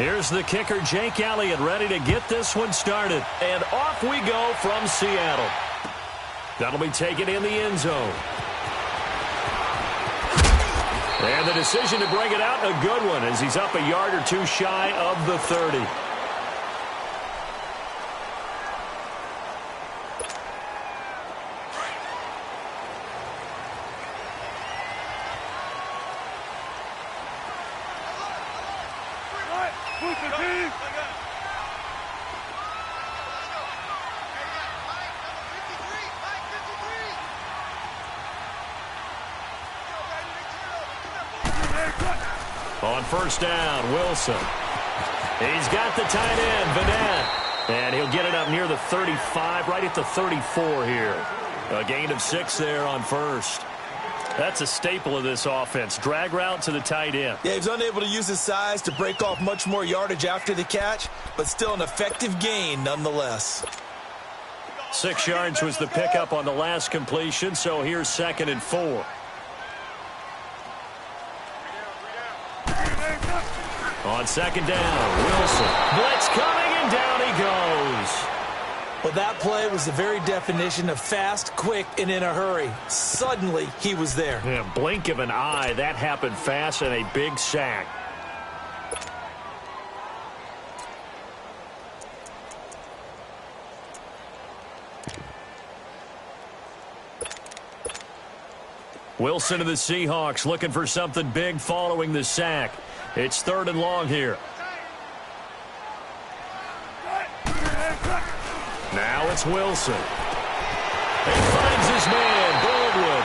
Here's the kicker, Jake Elliott, ready to get this one started. And off we go from Seattle. That'll be taken in the end zone. And the decision to bring it out, a good one, as he's up a yard or two shy of the 30. On first down, Wilson. He's got the tight end, Vanette. And he'll get it up near the 35, right at the 34 here. A gain of 6 there on first. That's a staple of this offense. Drag route to the tight end. Yeah, he's unable to use his size to break off much more yardage after the catch, but still an effective gain nonetheless. 6 yards was the pickup on the last completion, so here's 2nd and 4. On 2nd down, Wilson. Blitz coming, and down he goes. Well, that play was the very definition of fast, quick, and in a hurry. Suddenly, he was there. Yeah, blink of an eye, that happened fast, and a big sack. Wilson to the Seahawks, looking for something big following the sack. It's 3rd and long here. Now it's Wilson. He finds his man, Baldwin.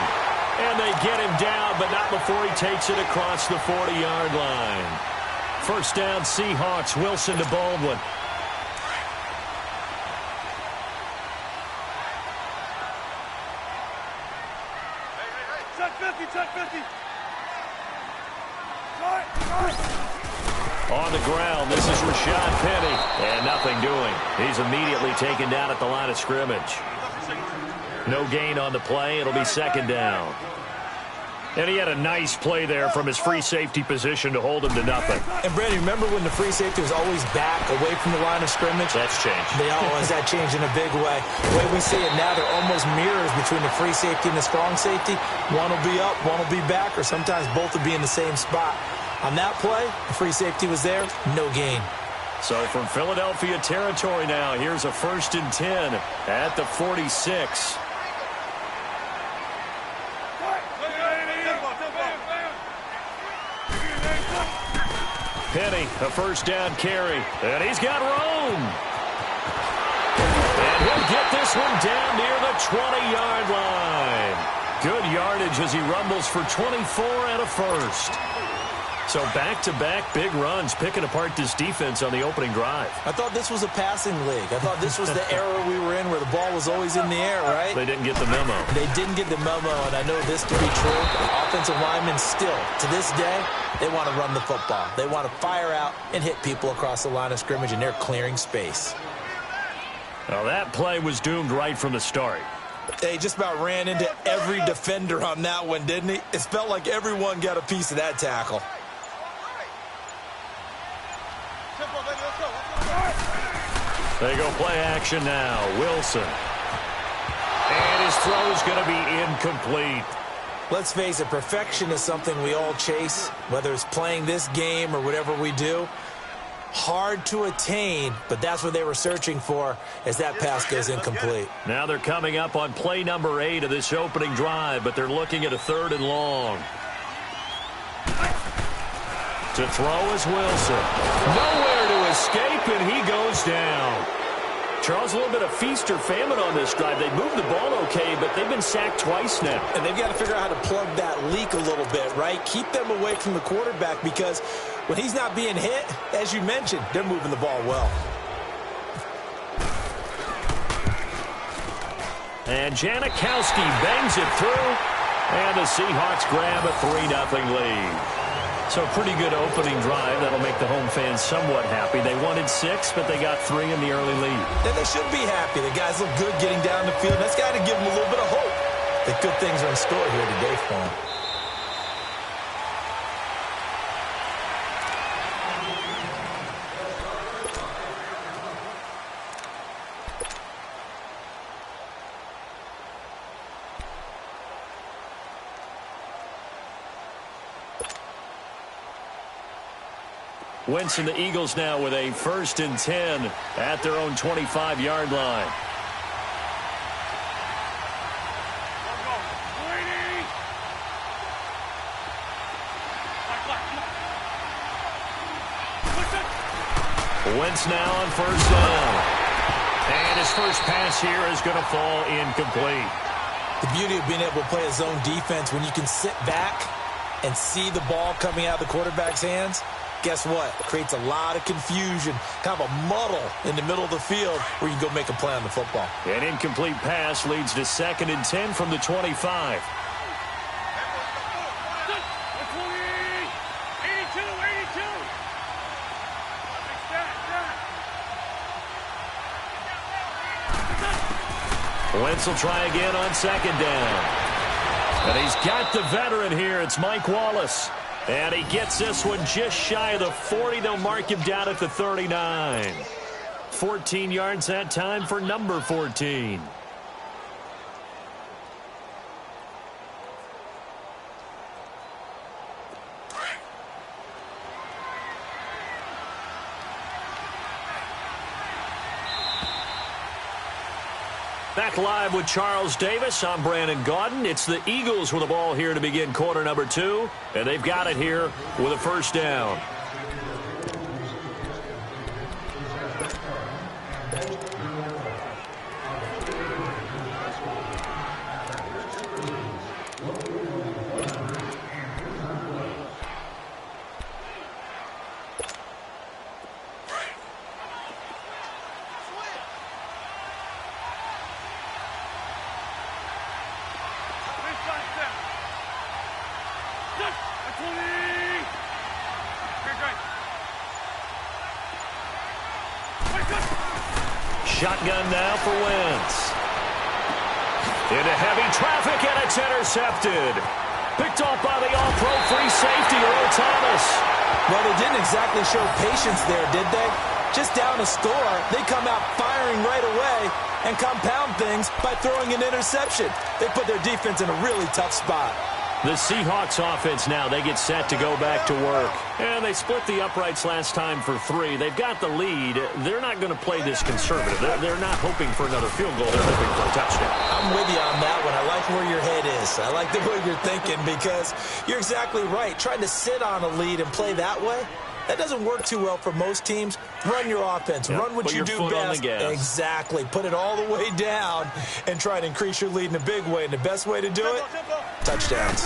And they get him down, but not before he takes it across the 40-yard line. First down, Seahawks. Wilson to Baldwin. On the ground, this is Rashad Penny. And nothing doing. He's immediately taken down at the line of scrimmage. No gain on the play. It'll be 2nd down. And he had a nice play there from his free safety position to hold him to nothing. And, Brandon, remember when the free safety was always back away from the line of scrimmage? That's changed. They always that changed in a big way. The way we see it now, they're almost mirrors between the free safety and the strong safety. One will be up, one will be back, or sometimes both will be in the same spot. On that play, the free safety was there, no gain. So from Philadelphia territory now, here's a 1st and 10 at the 46. Penny, a first down carry, and he's got room. And he'll get this one down near the 20-yard line. Good yardage as he rumbles for 24 and a first. So back-to-back big runs, picking apart this defense on the opening drive. I thought this was a passing league. I thought this was the era we were in where the ball was always in the air, right? They didn't get the memo. They didn't get the memo, and I know this to be true. Offensive linemen still, to this day, they want to run the football. They want to fire out and hit people across the line of scrimmage, and they're clearing space. Well, that play was doomed right from the start. They just about ran into every defender on that one, didn't he? It felt like everyone got a piece of that tackle. They go play action now. Wilson. And his throw is going to be incomplete. Let's face it, perfection is something we all chase, whether it's playing this game or whatever we do. Hard to attain, but that's what they were searching for as that pass goes incomplete. Now they're coming up on play number 8 of this opening drive, but they're looking at a 3rd and long. To throw is Wilson. Nowhere to escape, and he goes down. Charles, a little bit of feast or famine on this drive. They moved the ball okay, but they've been sacked twice now. And they've got to figure out how to plug that leak a little bit, right? Keep them away from the quarterback because when he's not being hit, as you mentioned, they're moving the ball well. And Janikowski bangs it through, and the Seahawks grab a 3-0 lead. So pretty good opening drive. That'll make the home fans somewhat happy. They wanted 6, but they got 3 in the early lead. And they should be happy. The guys look good getting down the field. That's got to give them a little bit of hope that good things are in store here today for them. Wentz and the Eagles now with a 1st and 10 at their own 25-yard line. Wentz now on 1st down. And his first pass here is going to fall incomplete. The beauty of being able to play a zone defense when you can sit back and see the ball coming out of the quarterback's hands, guess what? It creates a lot of confusion, kind of a muddle in the middle of the field where you can go make a play on the football. An incomplete pass leads to 2nd and 10 from the 25. Wentz will try again on 2nd down. And he's got the veteran here. It's Mike Wallace. And he gets this one just shy of the 40. They'll mark him down at the 39. 14 yards that time for number 14. Back live with Charles Davis. I'm Brandon Gaudin. It's the Eagles with the ball here to begin quarter number 2. And they've got it here with a 1st down. Shotgun now for Wentz. Into heavy traffic, and it's intercepted. Picked off by the all-pro free safety, Earl Thomas. Well, they didn't exactly show patience there, did they? Just down a score, they come out firing right away and compound things by throwing an interception. They put their defense in a really tough spot. The Seahawks offense now, they get set to go back to work. And they split the uprights last time for 3. They've got the lead. They're not going to play this conservative. They're not hoping for another field goal. They're hoping for a touchdown. I'm with you on that one. I like where your head is. I like the way you're thinking because you're exactly right. Trying to sit on a lead and play that way, that doesn't work too well for most teams. Run your offense. Yep. Run what you do best. Exactly. Put it all the way down and try to increase your lead in a big way. And the best way to do it, touchdowns.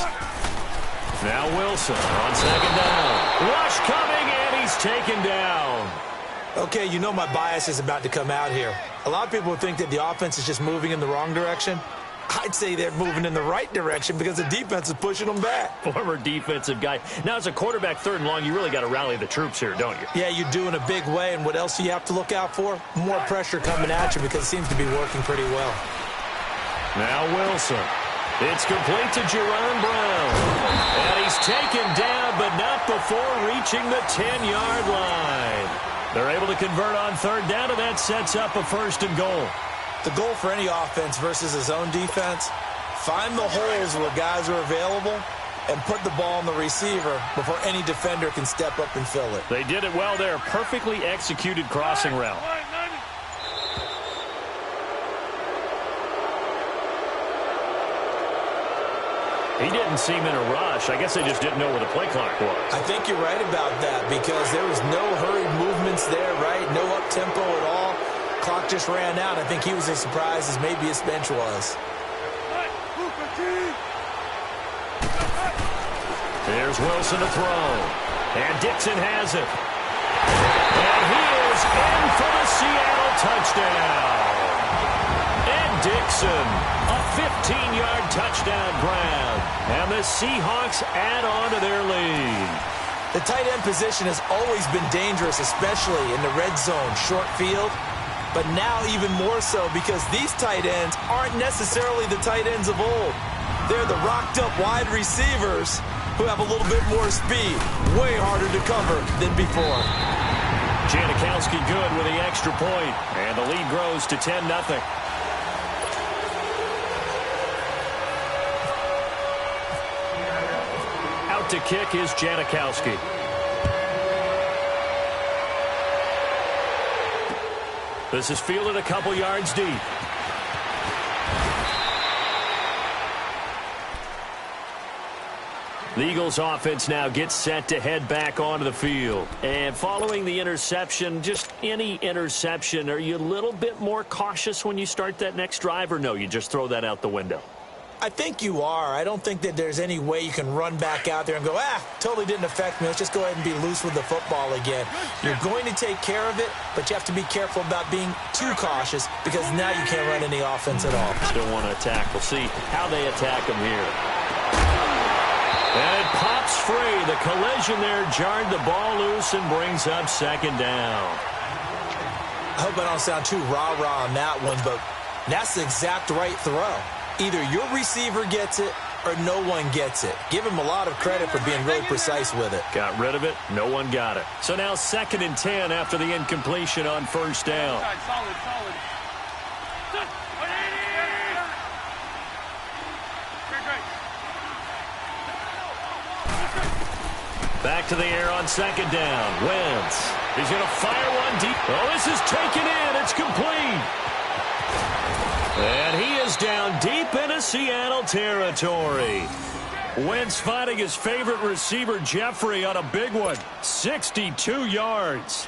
Now Wilson on 2nd down. Rush coming, and he's taken down. Okay, you know my bias is about to come out here. A lot of people think that the offense is just moving in the wrong direction. I'd say they're moving in the right direction because the defense is pushing them back. Former defensive guy. Now, as a quarterback 3rd and long, you really got to rally the troops here, don't you? Yeah, you do in a big way. And what else do you have to look out for? More pressure coming at you because it seems to be working pretty well. Now Wilson. It's complete to Jerron Brown. And he's taken down, but not before reaching the 10-yard line. They're able to convert on 3rd down, and that sets up a 1st and goal. The goal for any offense versus a zone defense, find the holes where guys are available and put the ball on the receiver before any defender can step up and fill it. They did it well there. Perfectly executed crossing route. He didn't seem in a rush. I guess they just didn't know where the play clock was. I think you're right about that because there was no hurried movements there, right? No up-tempo at all. Clock just ran out. I think he was as surprised as maybe his bench was. There's Wilson to throw. And Dixon has it. And he is in for the Seattle touchdown. And Dixon, a 15-yard touchdown grab. And the Seahawks add on to their lead. The tight end position has always been dangerous, especially in the red zone, short field. But now even more so because these tight ends aren't necessarily the tight ends of old. They're the rocked-up wide receivers who have a little bit more speed. Way harder to cover than before. Janikowski good with the extra point. And the lead grows to 10-0. Out to kick is Janikowski. This is fielded a couple yards deep. The Eagles offense now gets set to head back onto the field. And following the interception, just any interception, are you a little bit more cautious when you start that next drive, or no, you just throw that out the window? I think you are. I don't think that there's any way you can run back out there and go, totally didn't affect me. Let's just go ahead and be loose with the football again. You're going to take care of it, but you have to be careful about being too cautious because now you can't run any offense at all. Still want to attack. We'll see how they attack him here. And it pops free. The collision there jarred the ball loose and brings up second down. I hope I don't sound too rah-rah on that one, but that's the exact right throw. Either your receiver gets it or no one gets it. Give him a lot of credit for being really precise with it. Got rid of it. No one got it. So now 2nd and 10 after the incompletion on first down. Solid. Back to the air on 2nd down. Wentz. He's going to fire one deep. Oh, this is taken in. It's complete. And he is down deep into Seattle territory. Wentz finding his favorite receiver, Jeffrey, on a big one. 62 yards.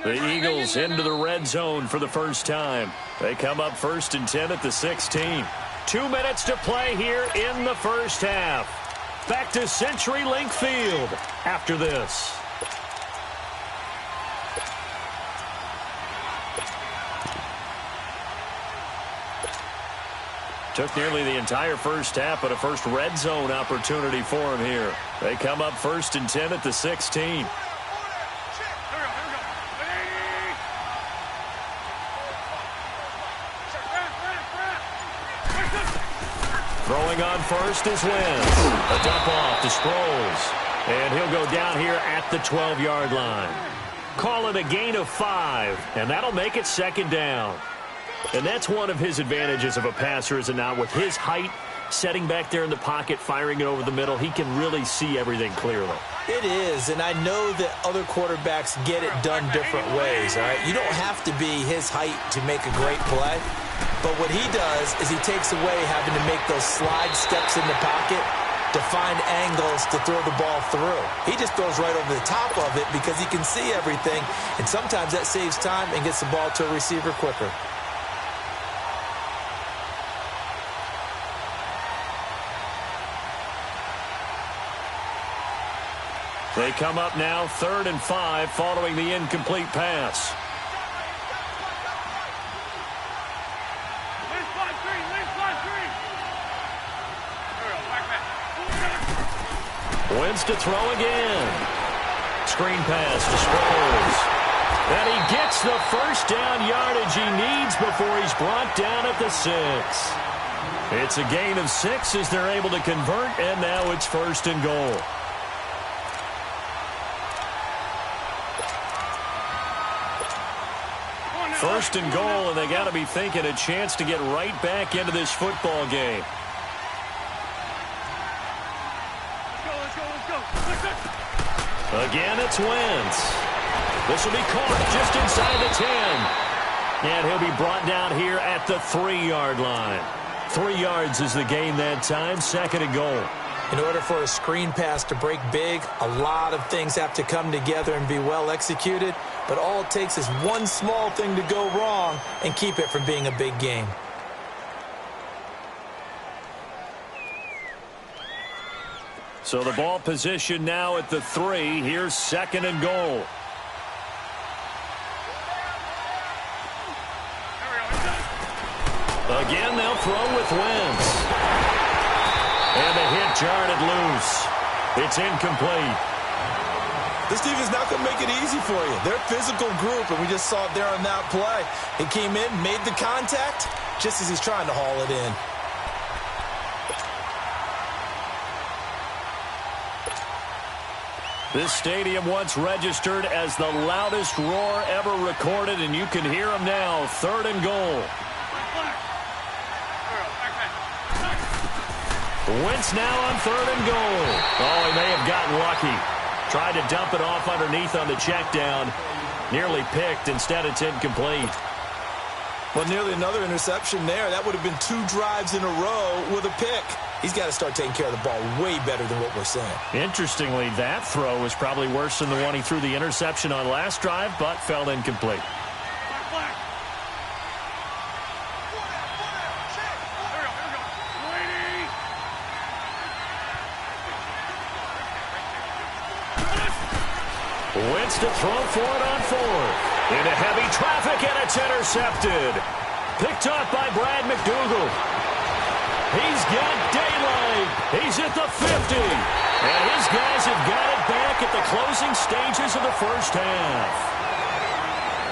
The Eagles into the red zone for the first time. They come up 1st and 10 at the 16. 2 minutes to play here in the first half. Back to CenturyLink Field after this. Took nearly the entire first half, but a first red zone opportunity for him here. They come up 1st and 10 at the 16. Throwing on first is Wentz. A dump off to Sproles. And he'll go down here at the 12-yard line. Call it a gain of 5, and that'll make it 2nd down. And that's one of his advantages of a passer, is it not? With his height, setting back there in the pocket, firing it over the middle, he can really see everything clearly. It is, and I know that other quarterbacks get it done different ways, all right? You don't have to be his height to make a great play. But what he does is he takes away having to make those slide steps in the pocket to find angles to throw the ball through. He just throws right over the top of it because he can see everything, and sometimes that saves time and gets the ball to a receiver quicker. They come up now 3rd and 5 following the incomplete pass. Wentz to throw again. Screen pass to Sproles. And he gets the first down yardage he needs before he's brought down at the 6. It's a gain of 6 as they're able to convert, and now it's 1st and goal. First and goal, and they got to be thinking a chance to get right back into this football game. Again, it's Wentz. This will be caught just inside the 10. And he'll be brought down here at the 3-yard line. 3 yards is the gain that time, 2nd and goal. In order for a screen pass to break big, a lot of things have to come together and be well executed. But all it takes is one small thing to go wrong and keep it from being a big game. So the ball position now at the 3. Here's 2nd and goal. Again, they'll throw with Wentz. And the hit jarred it loose. It's incomplete. This defense is not going to make it easy for you. They're a physical group, and we just saw it there on that play. He came in, made the contact, just as he's trying to haul it in. This stadium once registered as the loudest roar ever recorded, and you can hear them now. 3rd and goal. Wentz now on 3rd and goal. Oh, he may have gotten lucky. Tried to dump it off underneath on the check down. Nearly picked. Instead, it's incomplete. Well, nearly another interception there. That would have been 2 drives in a row with a pick. He's got to start taking care of the ball way better than what we're saying. Interestingly, that throw was probably worse than the one he threw the interception on last drive, but fell incomplete. Wentz to throw for it on 4th. Into heavy traffic, and it's intercepted. Picked up by Brad McDougal. He's got daylight. He's at the 50. And his guys have got it back at the closing stages of the first half.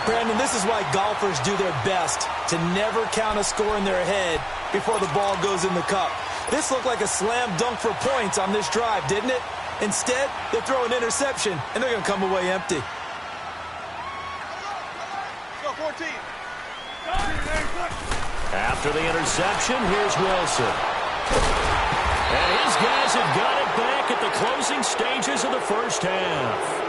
Brandon, this is why golfers do their best to never count a score in their head before the ball goes in the cup. This looked like a slam dunk for points on this drive, didn't it? Instead, they throw an interception, and they're going to come away empty. After the interception, here's Wilson. And his guys have got it back at the closing stages of the first half.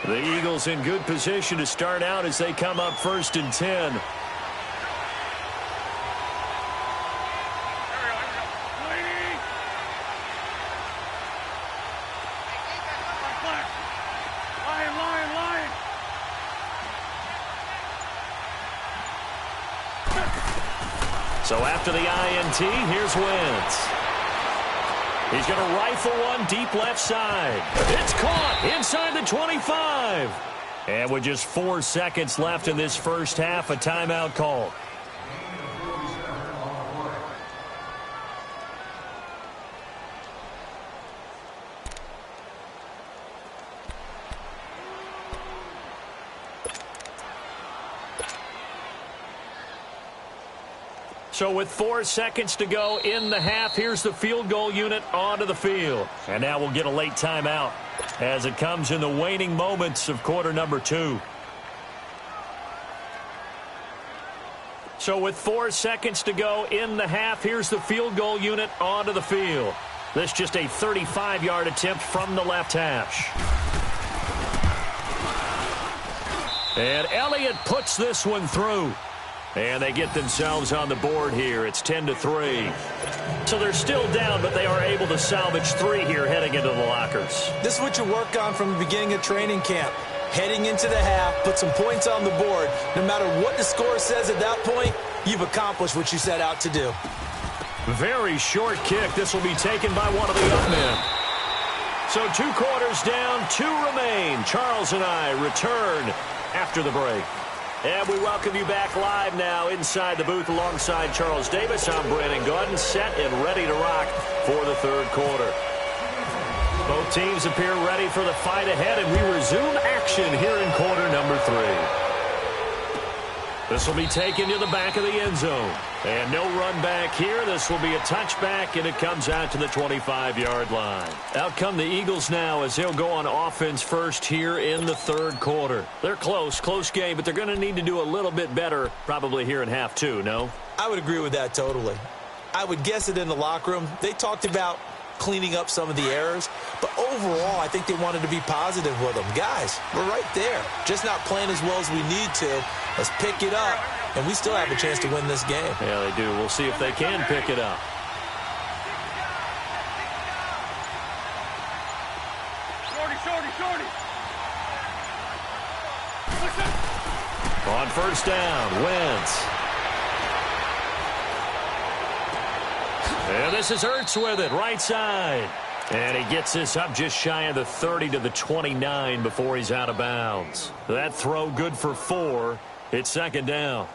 The Eagles in good position to start out as they come up 1st and 10. So after the INT, here's Wentz. He's going to rifle one deep left side. It's caught inside the 25. And with just 4 seconds left in this first half, a timeout call. So with 4 seconds to go in the half, here's the field goal unit onto the field. And now we'll get a late timeout as it comes in the waning moments of quarter number 2. So with 4 seconds to go in the half, here's the field goal unit onto the field. This just a 35-yard attempt from the left hash. And Elliott puts this one through. And they get themselves on the board here. It's 10-3. So they're still down, but they are able to salvage 3 here heading into the lockers. This is what you work on from the beginning of training camp. Heading into the half, put some points on the board. No matter what the score says at that point, you've accomplished what you set out to do. Very short kick. This will be taken by one of the up men. So 2 quarters down, 2 remain. Charles and I return after the break. And we welcome you back live now inside the booth alongside Charles Davis. I'm Brandon Gaudin, set and ready to rock for the 3rd quarter. Both teams appear ready for the fight ahead, and we resume action here in quarter number 3. This will be taken to the back of the end zone. And no run back here. This will be a touchback, and it comes out to the 25-yard line. Out come the Eagles now as they'll go on offense first here in the 3rd quarter. They're close game, but they're going to need to do a little bit better probably here in half 2, no? I would agree with that totally. I would guess it in the locker room. They talked about cleaning up some of the errors, but overall, I think they wanted to be positive with them. Guys, we're right there. Just not playing as well as we need to. Let's pick it up, and we still have a chance to win this game. Yeah, they do. We'll see if they can pick it up. Shorty. On 1st down, Wentz. And this is Ertz with it, right side. And he gets this up just shy of the 30 to the 29 before he's out of bounds. That throw good for 4. It's 2nd down.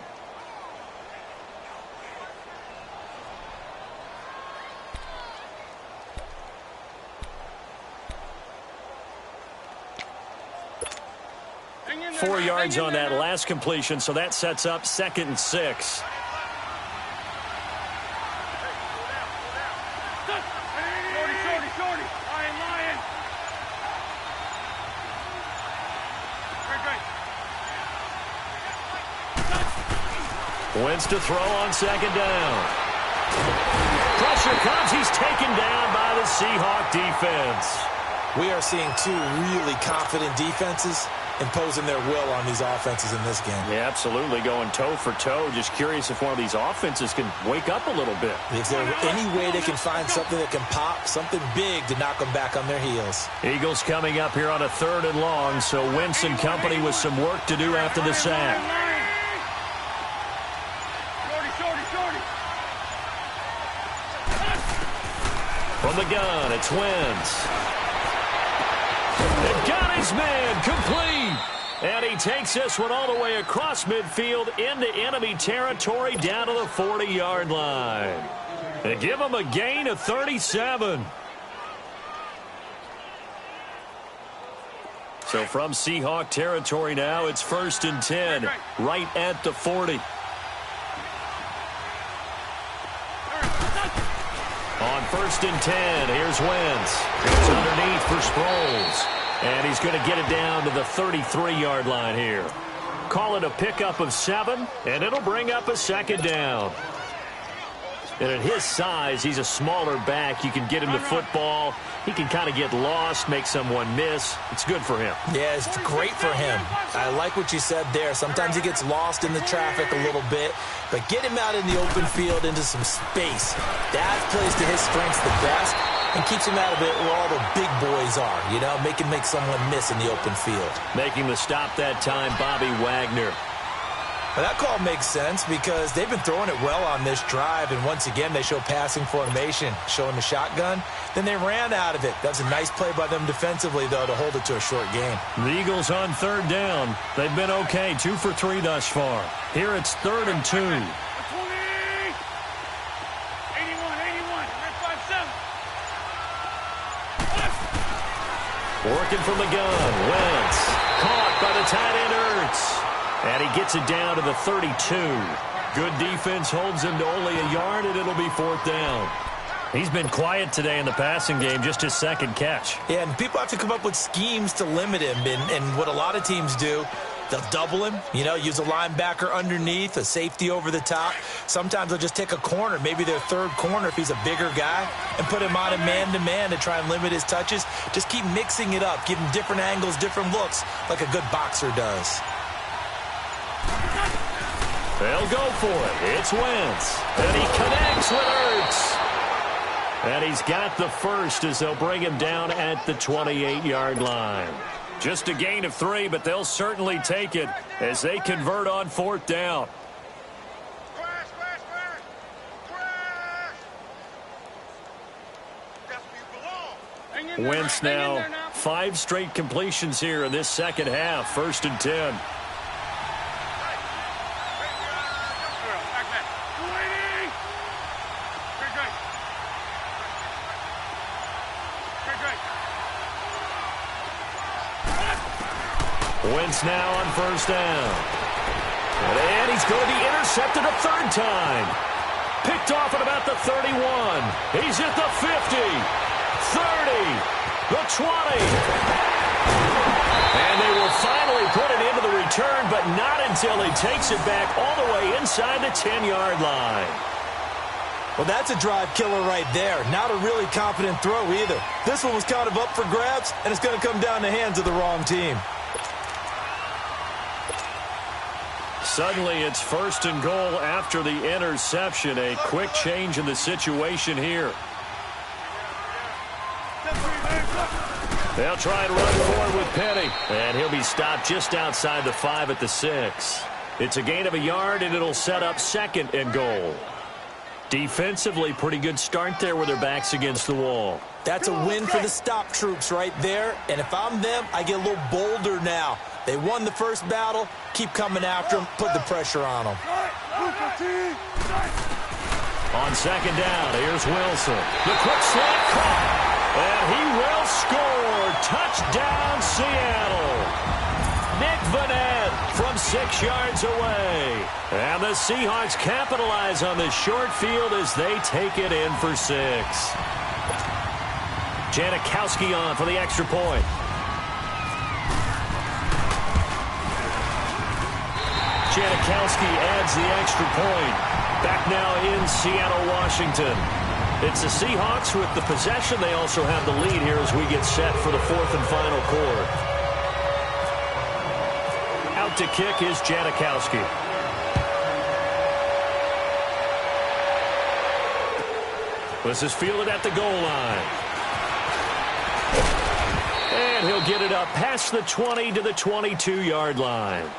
Four yards on that last completion, so that sets up 2nd and 6. Wentz to throw on second down. Pressure comes. He's taken down by the Seahawk defense. We are seeing two really confident defenses imposing their will on these offenses in this game. Yeah, absolutely, going toe for toe. Just curious if one of these offenses can wake up a little bit. Is there any way they can find something that can pop, something big to knock them back on their heels? Eagles coming up here on a 3rd and long, so Wentz and company with some work to do after the sack. From the gun, it's Wentz. They've got his man complete. And he takes this one all the way across midfield into enemy territory down to the 40-yard line. They give him a gain of 37. So from Seahawk territory now, it's 1st and 10, right at the 40. On 1st and 10, here's Wentz. It's underneath for Sproles. And he's going to get it down to the 33-yard line here. Call it a pickup of 7, and it'll bring up a 2nd down. And at his size, he's a smaller back. You can get him the football. He can kind of get lost, make someone miss. It's good for him. Yeah, it's great for him. I like what you said there. Sometimes he gets lost in the traffic a little bit, but get him out in the open field into some space. That plays to his strengths the best and keeps him out of it where all the big boys are, you know, make someone miss in the open field. Making the stop that time, Bobby Wagner. Well, that call makes sense because they've been throwing it well on this drive, and once again they show passing formation, showing the shotgun. Then they ran out of it. That was a nice play by them defensively, though, to hold it to a short game. The Eagles on 3rd down. They've been okay, 2 for 3 thus far. Here it's 3rd and 2. Working from the gun, Wentz. Caught by the tight end, Ertz. And he gets it down to the 32. Good defense holds him to only a yard, and it'll be 4th down. He's been quiet today in the passing game, just his 2nd catch. Yeah, and people have to come up with schemes to limit him. And what a lot of teams do, they'll double him, you know, use a linebacker underneath, a safety over the top. Sometimes they'll just take a corner, maybe their 3rd corner if he's a bigger guy, and put him on a man-to-man to try and limit his touches. Just keep mixing it up, give him different angles, different looks, like a good boxer does. They'll go for it. It's Wentz. And he connects with Ertz. And he's got the first as they'll bring him down at the 28-yard line. Just a gain of 3, but they'll certainly take it as they convert on 4th down. Wentz now 5 straight completions here in this 2nd half. 1st and 10. Wentz now on 1st down. And he's going to be intercepted a 3rd time. Picked off at about the 31. He's at the 50, 30, the 20. And they will finally put it into the return, but not until he takes it back all the way inside the 10-yard line. Well, that's a drive killer right there. Not a really confident throw either. This one was kind of up for grabs, and it's going to come down the hands of the wrong team. Suddenly, it's 1st and goal after the interception. A quick change in the situation here. They'll try and run forward with Penny. And he'll be stopped just outside the 5 at the 6. It's a gain of a yard, and it'll set up 2nd and goal. Defensively, pretty good start there with their backs against the wall. That's a win for the stop troops right there. And if I'm them, I get a little bolder now. They won the first battle. Keep coming after them. Put the pressure on them. On 2nd down, here's Wilson. The quick slant caught. And he will score. Touchdown, Seattle. Nick Vanette from 6 yards away. And the Seahawks capitalize on the short field as they take it in for 6. Janikowski on for the extra point. Janikowski adds the extra point. Back now in Seattle, Washington. It's the Seahawks with the possession. They also have the lead here as we get set for the fourth and final quarter. Out to kick is Janikowski. This is fielded at the goal line. And he'll get it up past the 20 to the 22-yard line.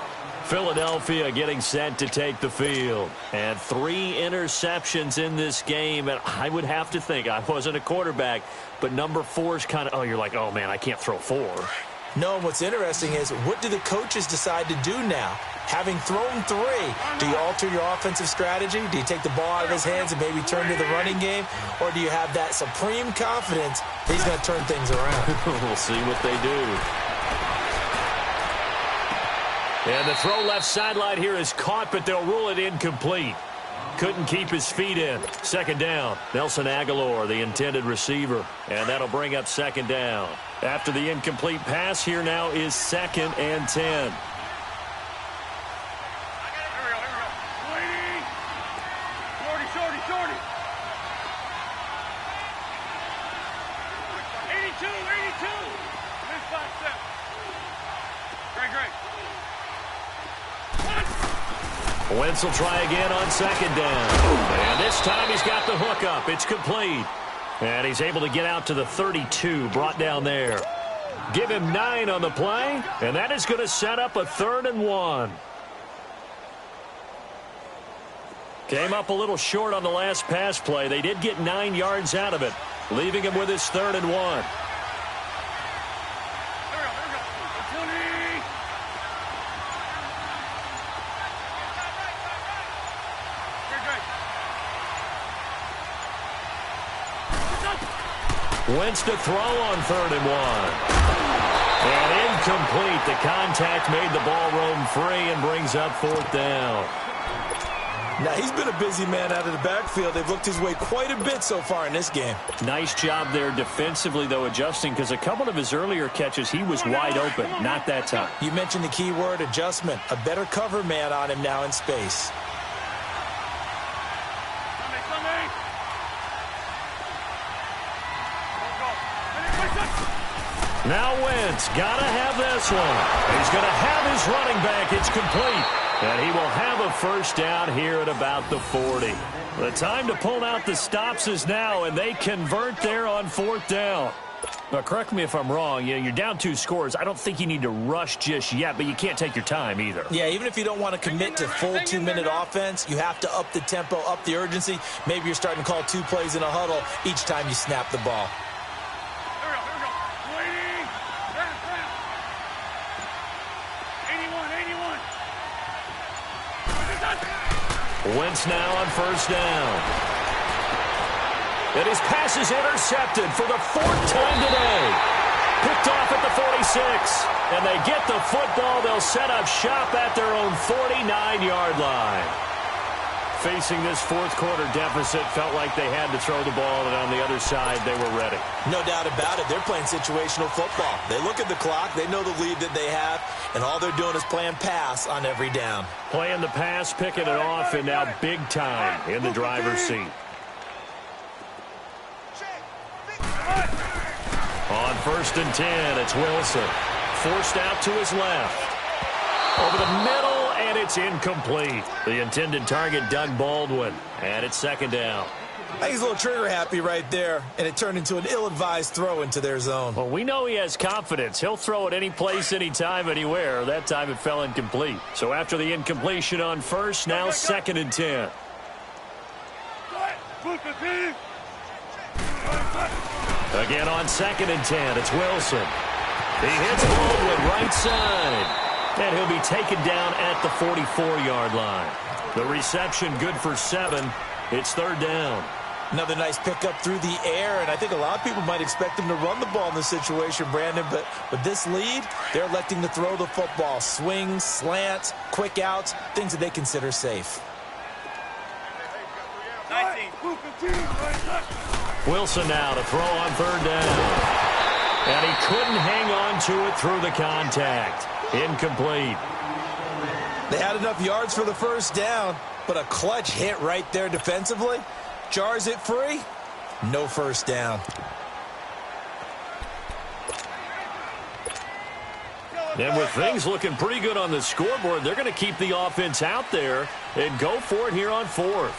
Philadelphia getting set to take the field. And 3 interceptions in this game. And I would have to think, I wasn't a quarterback, but number 4 is kind of, you're like, oh, man, I can't throw 4. No, what's interesting is, what do the coaches decide to do now? Having thrown 3, do you alter your offensive strategy? Do you take the ball out of his hands and maybe turn to the running game? Or do you have that supreme confidence he's going to turn things around? We'll see what they do. And the throw left sideline here is caught, but they'll rule it incomplete. Couldn't keep his feet in. Second down. Nelson Aguilar, the intended receiver. And that'll bring up second down. After the incomplete pass, here now is 2nd and 10. Wentz will try again on second down. And this time he's got the hook up. It's complete. And he's able to get out to the 32, brought down there. Give him 9 on the play, and that is going to set up a 3rd and 1. Came up a little short on the last pass play. They did get 9 yards out of it, leaving him with his 3rd and 1. Wentz to throw on 3rd and 1. And incomplete. The contact made the ball roam free and brings up 4th down. Now, he's been a busy man out of the backfield. They've looked his way quite a bit so far in this game. Nice job there defensively, though, adjusting, because a couple of his earlier catches, he was wide open. Not that time. You mentioned the key word, adjustment. A better cover man on him now in space. Now Wentz, gotta have this one. He's gonna have his running back. It's complete. And he will have a first down here at about the 40. The time to pull out the stops is now, and they convert there on 4th down. Now, correct me if I'm wrong. You're down 2 scores. I don't think you need to rush just yet, but you can't take your time either. Yeah, even if you don't want to commit to full 2-minute offense, you have to up the tempo, up the urgency. Maybe you're starting to call 2 plays in a huddle each time you snap the ball. Wentz now on first down. And his pass is intercepted for the 4th time today. Picked off at the 46. And they get the football. They'll set up shop at their own 49-yard line. Facing this 4th quarter deficit, felt like they had to throw the ball, and on the other side, they were ready. No doubt about it. They're playing situational football. They look at the clock. They know the lead that they have, and all they're doing is playing pass on every down. Playing the pass, picking it off, and now big time in the driver's seat. On 1st and 10, it's Wilson. Forced out to his left. Over the middle, and it's incomplete. The intended target, Doug Baldwin. And it's 2nd down. I think he's a little trigger happy right there, and it turned into an ill-advised throw into their zone. Well, we know he has confidence. He'll throw it any place, anytime, anywhere. That time it fell incomplete. So after the incompletion on 1st, now 2nd and 10. Again on 2nd and 10, it's Wilson. He hits Baldwin right side. And he'll be taken down at the 44-yard line. The reception good for 7. It's 3rd down. Another nice pickup through the air, and I think a lot of people might expect him to run the ball in this situation, Brandon, but with this lead, they're electing to throw the football. Swings, slants, quick outs, things that they consider safe. 19. Wilson now to throw on 3rd down. And he couldn't hang on to it through the contact. Incomplete. They had enough yards for the first down, but a clutch hit right there defensively. Jars it free. No first down. And with things looking pretty good on the scoreboard, they're going to keep the offense out there and go for it here on fourth.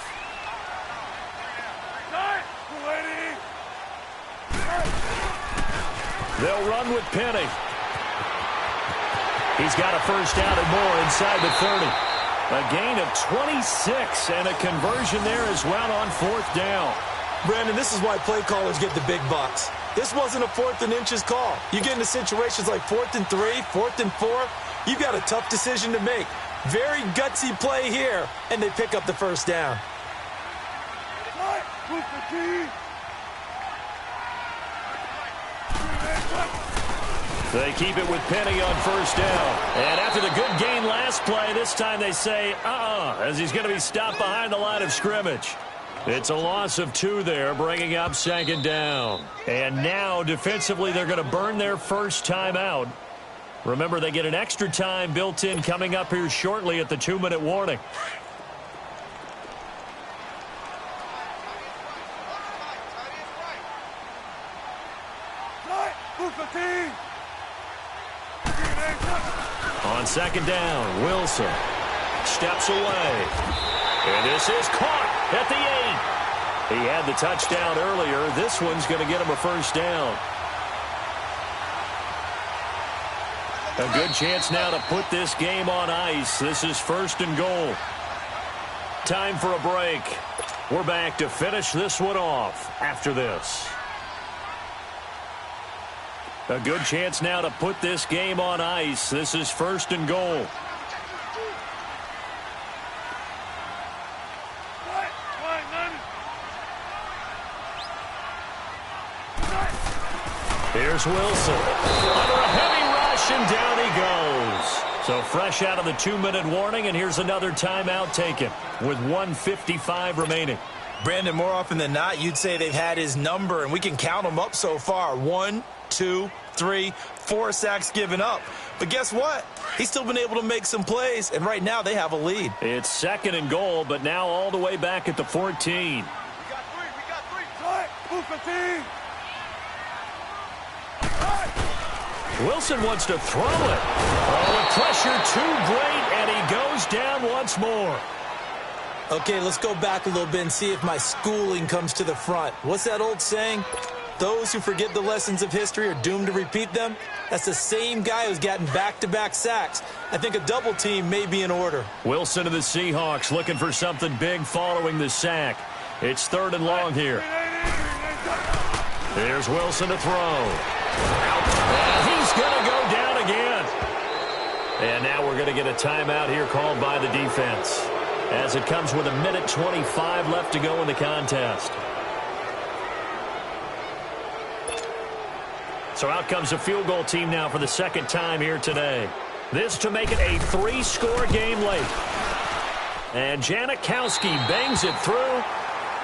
They'll run with Penny. He's got a first down and more inside the 30. A gain of 26 and a conversion there as well on fourth down. Brandon, this is why play callers get the big bucks. This wasn't a 4th and inches call. You get into situations like 4th and 3, 4th and 4. You've got a tough decision to make. Very gutsy play here, and they pick up the first down. They keep it with Penny on first down. And after the good gain last play, this time they say, as he's going to be stopped behind the line of scrimmage. It's a loss of 2 there, bringing up second down. And now, defensively, they're going to burn their first timeout. Remember, they get an extra time built in coming up here shortly at the 2-minute warning. On second down, Wilson steps away. And this is caught at the 8. He had the touchdown earlier. This one's going to get him a first down. A good chance now to put this game on ice. This is first and goal. Time for a break. We're back to finish this one off after this. A good chance now to put this game on ice. This is first and goal. Here's Wilson. Under a heavy rush, and down he goes. So fresh out of the 2-minute warning, and here's another timeout taken with 1:55 remaining. Brandon, more often than not, you'd say they've had his number, and we can count them up so far. 1, 2, 3, 4 sacks given up. But guess what? He's still been able to make some plays, and right now they have a lead. It's second and goal, but now all the way back at the 14. We got 3. Wilson wants to throw it. Oh, the pressure too great, and he goes down once more. Okay, let's go back a little bit and see if my schooling comes to the front. What's that old saying? Those who forget the lessons of history are doomed to repeat them. That's the same guy who's gotten back-to-back sacks. I think a double team may be in order. Wilson of the Seahawks looking for something big following the sack. It's third and long here. Here's Wilson to throw. And he's going to go down again. And now we're going to get a timeout here called by the defense, as it comes with 1:25 left to go in the contest. So out comes a field goal team now for the second time here today. This to make it a 3-score game late. And Janikowski bangs it through,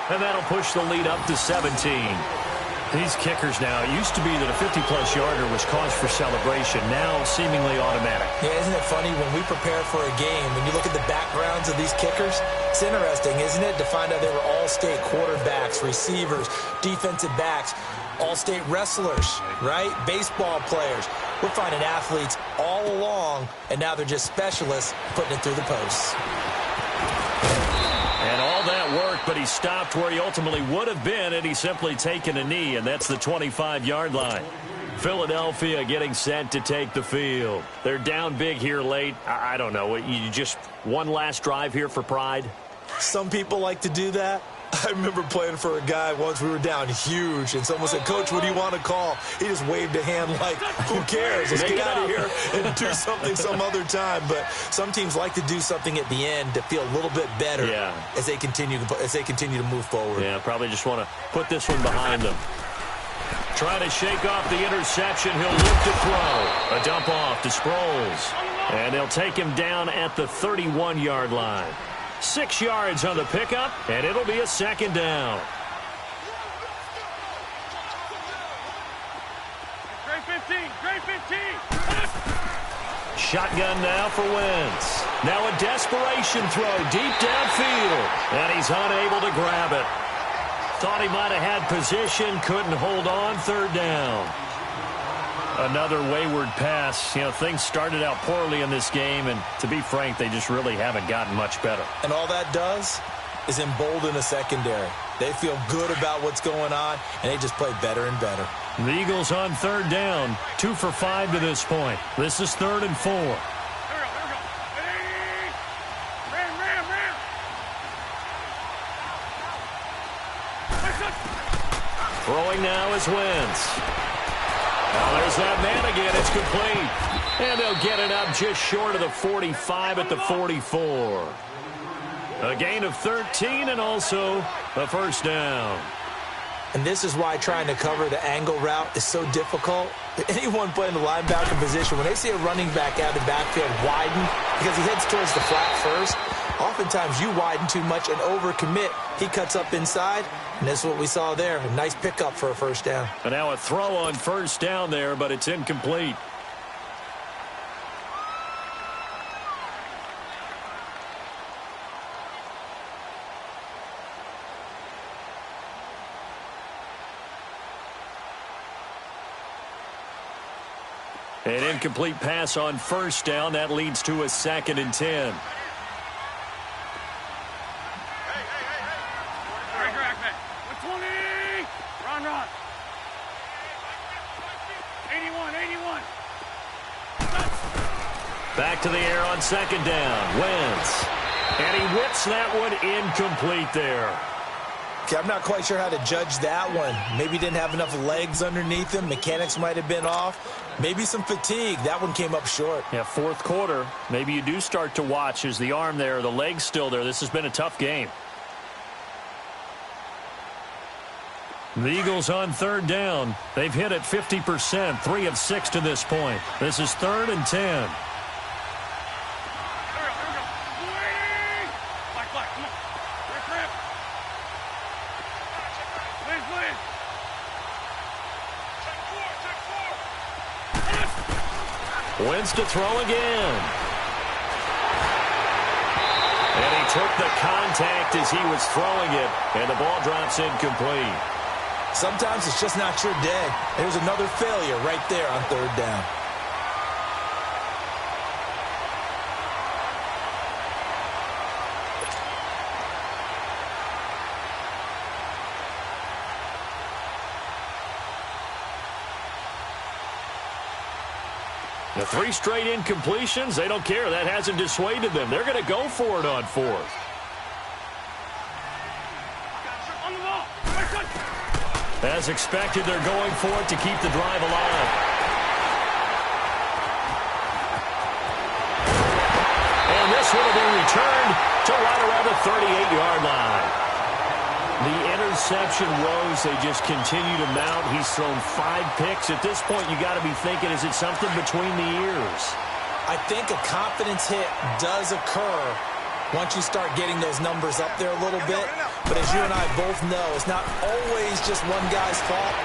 and that'll push the lead up to 17. These kickers now, it used to be that a 50-plus yarder was cause for celebration, now seemingly automatic. Yeah, isn't it funny when we prepare for a game, when you look at the backgrounds of these kickers, it's interesting, isn't it, to find out they were all-state quarterbacks, receivers, defensive backs, all-state wrestlers, right? Baseball players. We're finding athletes all along, and now they're just specialists putting it through the posts. And all that worked, but he stopped where he ultimately would have been had he simply taken a knee, and that's the 25-yard line. Philadelphia getting set to take the field. They're down big here late. I don't know. You just one last drive here for pride? Some people like to do that. I remember playing for a guy once. We were down huge, and someone said, "Coach, what do you want to call?" He just waved a hand like, who cares? Let's get out of here and do something some other time. But some teams like to do something at the end to feel a little bit better as they continue to move forward. Yeah, probably just want to put this one behind them. Trying to shake off the interception. He'll look to throw. A dump off to Sproles. And they'll take him down at the 31-yard line. 6 yards on the pickup, and it'll be a second down. Great 15. Shotgun now for Wentz. Now a desperation throw deep downfield. And he's unable to grab it. Thought he might have had position, couldn't hold on, third down. Another wayward pass. You know, things started out poorly in this game, and to be frank, they just really haven't gotten much better. And all that does is embolden the secondary. They feel good about what's going on, and they just play better and better. The Eagles on third down, 2 for 5 to this point. This is 3rd and 4. Throwing now is Wentz. Well, there's that man again. It's complete. And they'll get it up just short of the 45 at the 44. A gain of 13 and also a first down. And this is why trying to cover the angle route is so difficult. Anyone playing the linebacker position, when they see a running back out of the backfield widen because he heads towards the flat first, oftentimes you widen too much and overcommit. He cuts up inside, and that's what we saw there. A nice pickup for a first down. And now a throw on first down there, but it's incomplete. An incomplete pass on first down. That leads to a 2nd and 10. Run. 81. Back to the air on 2nd down. Wentz. And he whips that one incomplete there. Okay, I'm not quite sure how to judge that one. Maybe he didn't have enough legs underneath him. Mechanics might have been off. Maybe some fatigue. That one came up short. Yeah, 4th quarter. Maybe you do start to watch. Is the arm there, the leg's still there? This has been a tough game. The Eagles on 3rd down. They've hit it 50%, 3 of 6 to this point. This is 3rd and 10. Wentz to throw again. And he took the contact as he was throwing it, and the ball drops incomplete. Sometimes it's just not your day. There's another failure right there on 3rd down. The 3 straight incompletions, they don't care. That hasn't dissuaded them. They're going to go for it on 4th. As expected, they're going for it to keep the drive alive. And this one will be returned to right around the 38-yard line. The interception woes, they just continue to mount. He's thrown 5 picks. At this point, you got to be thinking, is it something between the ears? I think a confidence hit does occur once you start getting those numbers up there a little bit. But as you and I both know, it's not always just one guy's fault.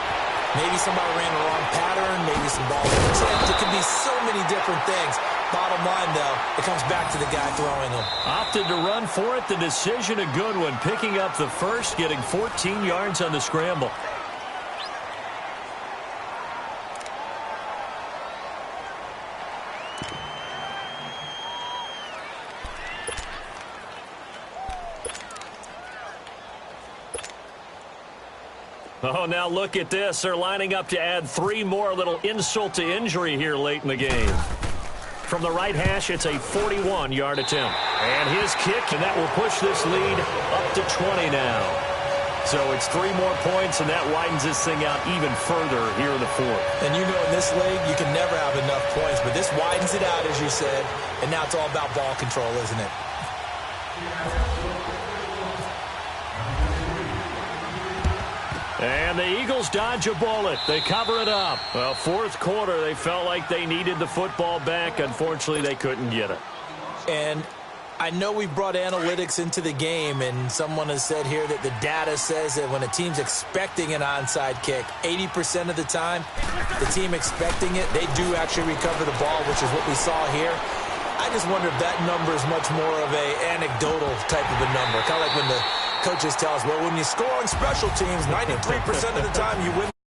Maybe somebody ran the wrong pattern, maybe some ball tipped. It could be so many different things. Bottom line, though, it comes back to the guy throwing them. Opted to run for it. The decision, a good one. Picking up the first, getting 14 yards on the scramble. Oh, now look at this. They're lining up to add 3 more. Little insult to injury here late in the game. From the right hash, it's a 41-yard attempt. And his kick, and that will push this lead up to 20 now. So it's 3 more points, and that widens this thing out even further here in the 4th. And you know in this league, you can never have enough points, but this widens it out, as you said, and now it's all about ball control, isn't it? And the Eagles dodge a bullet. They cover it up. Well, 4th quarter, they felt like they needed the football back. Unfortunately, they couldn't get it. And I know we brought analytics into the game, and someone has said here that the data says that when a team's expecting an onside kick, 80% of the time, the team expecting it, they do actually recover the ball, which is what we saw here. I just wonder if that number is much more of a anecdotal type of a number. Kind of like when the coaches tell us, well, when you score on special teams, 93% of the time you win.